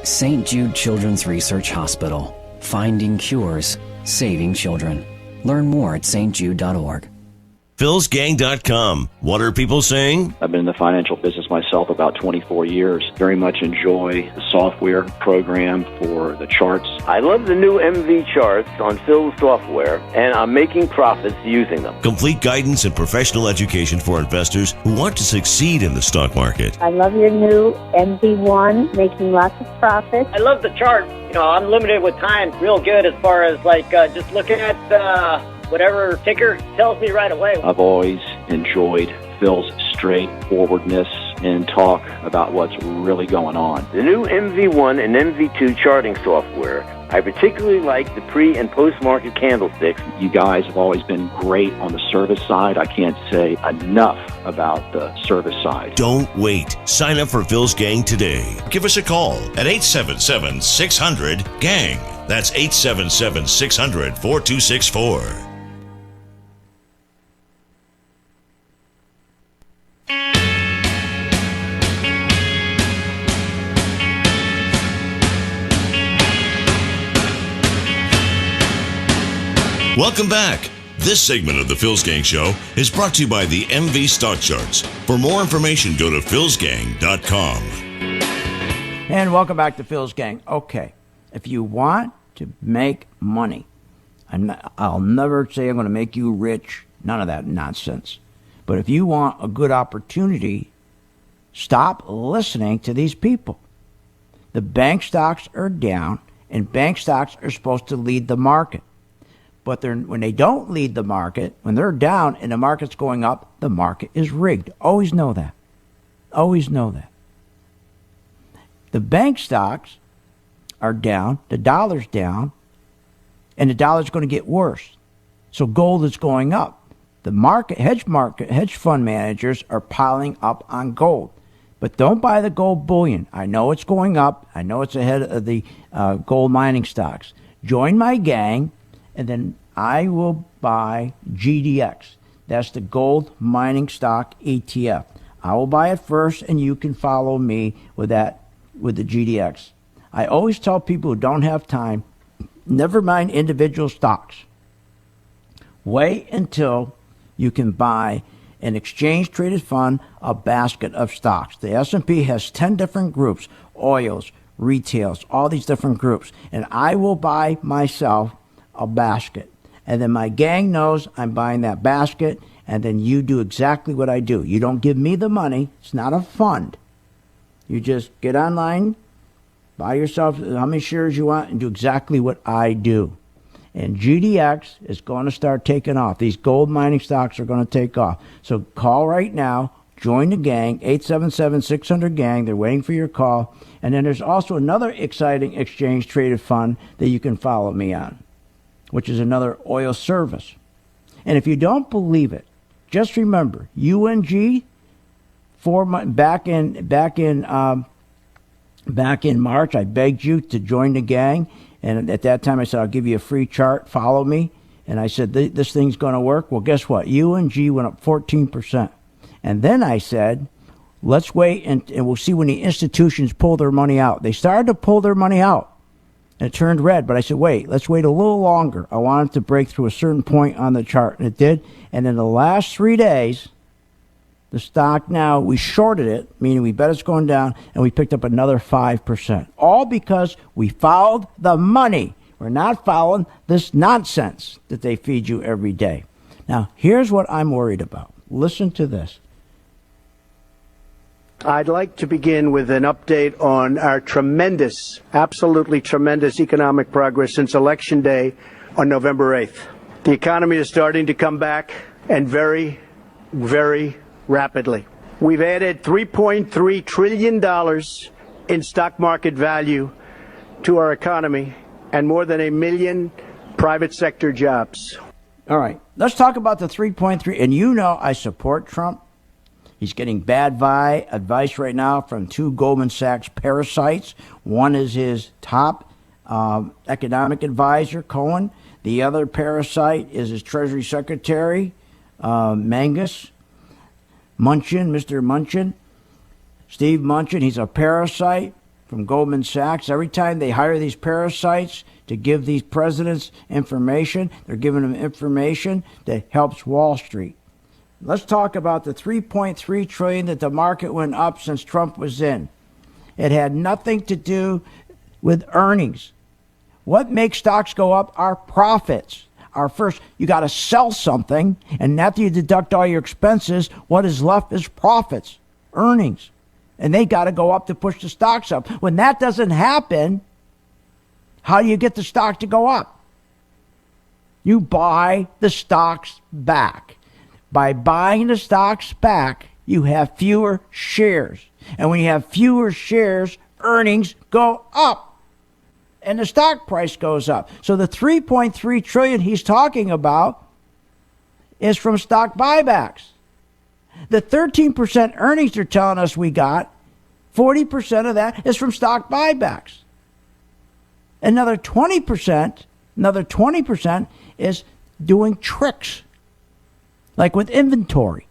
St. Jude Children's Research Hospital. Finding cures, saving children. Learn more at stjude.org. philsgang.com. What are people saying? I've been in the financial business myself about 24 years. Very much enjoy the software program for the charts. I love the new MV charts on Phil's software, and I'm making profits using them. Complete guidance and professional education for investors who want to succeed in the stock market. I love your new MV1, making lots of profits. I love the chart. You know, I'm limited with time, real good as far as just looking at whatever ticker tells me right away. I've always enjoyed Phil's straightforwardness and talk about what's really going on. The new MV1 and MV2 charting software. I particularly like the pre- and post-market candlesticks. You guys have always been great on the service side. I can't say enough about the service side. Don't wait. Sign up for Phil's Gang today. Give us a call at 877-600-GANG. That's 877-600-4264. Welcome back. This segment of the Phil's Gang Show is brought to you by the MV Stock Charts. For more information, go to philsgang.com. And welcome back to Phil's Gang. Okay, if you want to make money, I'll never say I'm going to make you rich. None of that nonsense. But if you want a good opportunity, stop listening to these people. The bank stocks are down, and bank stocks are supposed to lead the market. But when they don't lead the market, when they're down and the market's going up, the market is rigged. Always know that. Always know that. The bank stocks are down, the dollar's down, and the dollar's going to get worse. So gold is going up. hedge fund managers are piling up on gold. But don't buy the gold bullion. I know it's going up. I know it's ahead of the gold mining stocks. Join my gang, and then I will buy GDX. That's the gold mining stock ETF. I will buy it first, and you can follow me with that, with the GDX. I always tell people who don't have time, never mind individual stocks. Wait until you can buy an exchange-traded fund, a basket of stocks. The S&P has 10 different groups, oils, retails, all these different groups. And I will buy myself a basket. And then my gang knows I'm buying that basket, and then you do exactly what I do. You don't give me the money. It's not a fund. You just get online, buy yourself how many shares you want, and do exactly what I do. And GDX is going to start taking off. These gold mining stocks are going to take off. So call right now. Join the gang, 877-600-GANG. They're waiting for your call. And then there's also another exciting exchange-traded fund that you can follow me on, which is another oil service. And if you don't believe it, just remember, UNG, back in March, I begged you to join the gang. And at that time, I said, I'll give you a free chart. Follow me. And I said, this thing's going to work. Well, guess what? UNG went up 14%. And then I said, let's wait and we'll see when the institutions pull their money out. They started to pull their money out. And it turned red. But I said, wait, let's wait a little longer. I wanted to break through a certain point on the chart. And it did. And in the last 3 days, the stock now, we shorted it, meaning we bet it's going down, and we picked up another 5%. All because we followed the money. We're not following this nonsense that they feed you every day. Now, here's what I'm worried about. Listen to this. I'd like to begin with an update on our tremendous, absolutely tremendous economic progress since Election Day on November 8th. The economy is starting to come back, and very, very rapidly. We've added $3.3 trillion in stock market value to our economy and more than 1 million private sector jobs. All right, let's talk about the 3.3. And you know I support Trump. He's getting bad advice right now from 2 Goldman Sachs parasites. One is his top economic advisor, Cohen. The other parasite is his Treasury Secretary, Mr. Mnuchin, Steve Mnuchin. He's a parasite from Goldman Sachs. Every time they hire these parasites to give these presidents information, they're giving them information that helps Wall Street. Let's talk about the $3.3 trillion that the market went up since Trump was in. It had nothing to do with earnings. What makes stocks go up are profits. You got to sell something, and after you deduct all your expenses, what is left is profits, earnings. And they got to go up to push the stocks up. When that doesn't happen, how do you get the stock to go up? You buy the stocks back. By buying the stocks back, you have fewer shares. And when you have fewer shares, earnings go up. And the stock price goes up. So the $3.3 trillion he's talking about is from stock buybacks. The 13% earnings they're telling us we got, 40% of that is from stock buybacks. Another 20% is doing tricks, like with inventory,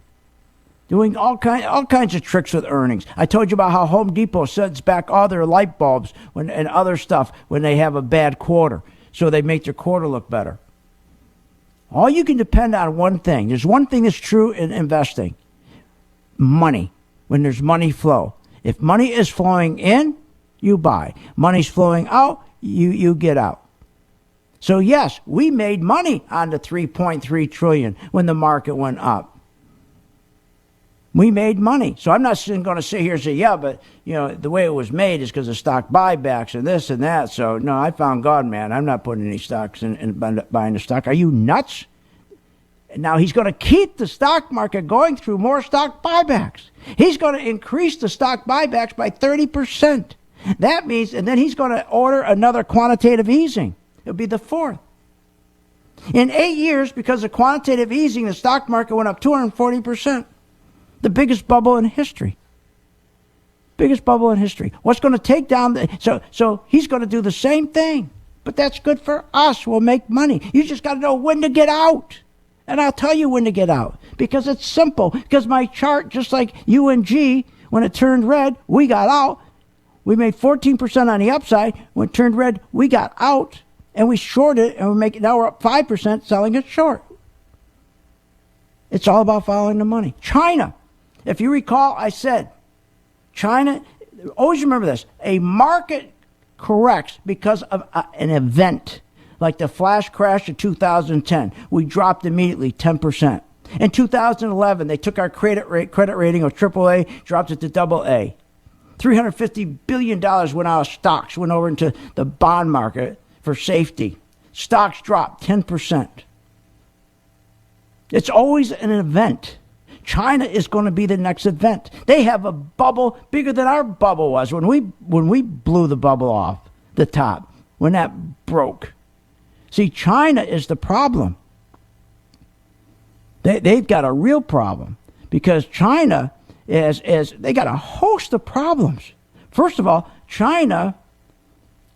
doing all kinds of tricks with earnings. I told you about how Home Depot sends back all their light bulbs and other stuff when they have a bad quarter, so they make their quarter look better. All you can depend on one thing. There's one thing that's true in investing. Money. When there's money flow. If money is flowing in, you buy. Money's flowing out, you get out. So yes, we made money on the $3.3 trillion when the market went up. We made money. So I'm not going to sit here and say, yeah, but the way it was made is because of stock buybacks and this and that. So no, I found God, man. I'm not putting any stocks in buying the stock. Are you nuts? Now he's going to keep the stock market going through more stock buybacks. He's going to increase the stock buybacks by 30%. That means, and then he's going to order another quantitative easing. It'll be the 4th. In 8 years, because of quantitative easing, the stock market went up 240%. The biggest bubble in history. Biggest bubble in history. What's going to take down so he's going to do the same thing. But that's good for us. We'll make money. You just got to know when to get out. And I'll tell you when to get out. Because it's simple. Because my chart, just like UNG, when it turned red, we got out. We made 14% on the upside. When it turned red, we got out. And we shorted it. And now we're up 5% selling it short. It's all about following the money. China. If you recall, I said, China, always remember this, a market corrects because of an event, like the flash crash of 2010. We dropped immediately 10%. In 2011, they took our credit rating of AAA, dropped it to AA. $350 billion went out of stocks, went over into the bond market for safety. Stocks dropped 10%. It's always an event. China is going to be the next event. They have a bubble bigger than our bubble was when we blew the bubble off the top, when that broke. See, China is the problem. They've got a real problem because China they got a host of problems. First of all, China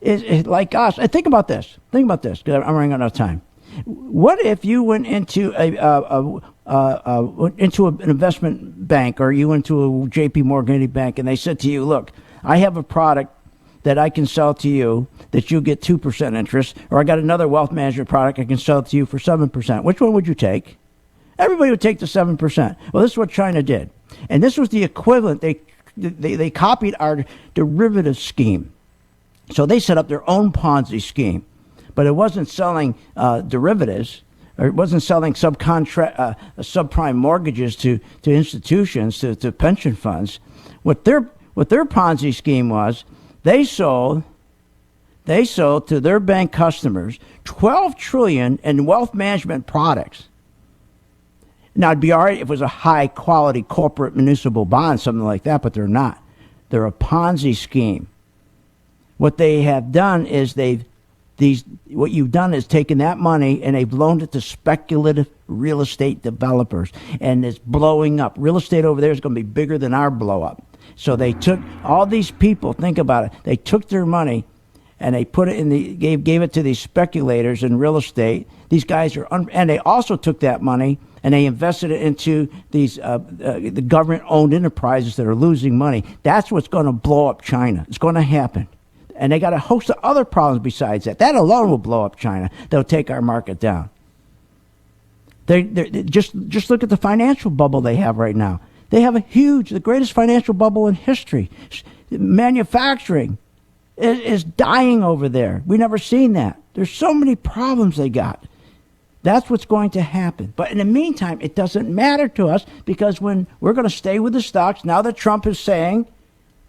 is like us. And think about this, because I'm running out of time. What if you went into an investment bank, or you went to a J.P. Morgan bank, and they said to you, look, I have a product that I can sell to you that you get 2% interest, or I got another wealth management product I can sell to you for 7%. Which one would you take? Everybody would take the 7%. Well, this is what China did. And this was the equivalent. They copied our derivative scheme. So they set up their own Ponzi scheme. But it wasn't selling derivatives, or it wasn't selling subprime mortgages to institutions, to pension funds. What their Ponzi scheme was, they sold to their bank customers $12 trillion in wealth management products. Now, it'd be all right if it was a high-quality corporate municipal bond, something like that, but they're not. They're a Ponzi scheme. What they have done is what you've done is taken that money and they've loaned it to speculative real estate developers, and it's blowing up. Real estate over there is going to be bigger than our blow up. So they took all these people, think about it, they took their money and they put it gave it to these speculators in real estate. These guys and they also took that money and they invested it into these the government-owned enterprises that are losing money. That's what's going to blow up China. It's going to happen. And they got a host of other problems besides that. That alone will blow up China. They'll take our market down. They just look at the financial bubble they have right now. They have the greatest financial bubble in history. Manufacturing is dying over there. We've never seen that. There's so many problems they got. That's what's going to happen. But in the meantime, it doesn't matter to us, because when we're going to stay with the stocks, now that Trump is saying,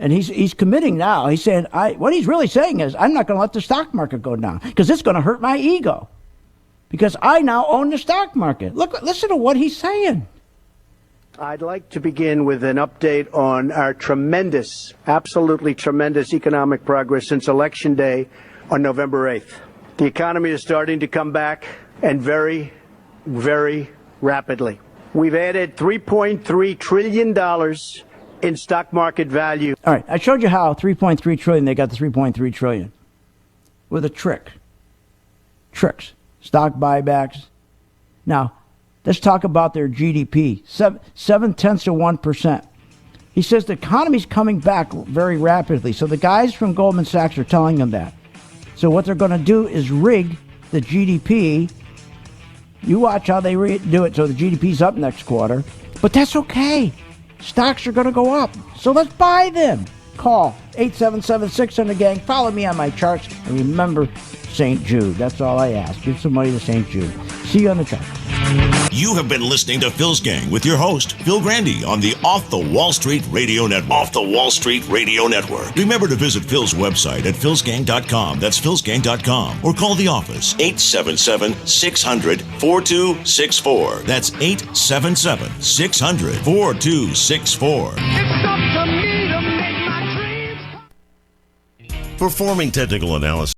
and he's committing now, he's saying, what he's really saying is, I'm not going to let the stock market go down because it's going to hurt my ego, because I now own the stock market. Listen to what he's saying. I'd like to begin with an update on our tremendous, absolutely tremendous economic progress since Election Day on November 8th. The economy is starting to come back, and very, very rapidly. We've added $3.3 trillion in stock market value. All right, I showed you how $3.3 trillion, they got the $3.3 trillion with a trick. Tricks, stock buybacks. Now, let's talk about their GDP, 0.7%. He says the economy's coming back very rapidly. So the guys from Goldman Sachs are telling them that. So what they're going to do is rig the GDP. You watch how they do it. So the GDP's up next quarter, but that's okay. Stocks are going to go up. So let's buy them. Call 877-600-GANG. Follow me on my charts. And remember St. Jude. That's all I ask. Give some money to St. Jude. See you on the chart. You have been listening to Phil's Gang with your host, Phil Grandy, on the Off the Wall Street Radio Network. Off the Wall Street Radio Network. Remember to visit Phil's website at philsgang.com. That's philsgang.com. Or call the office, 877-600-4264. That's 877-600-4264. It's up to me to make my dreams. Performing technical analysis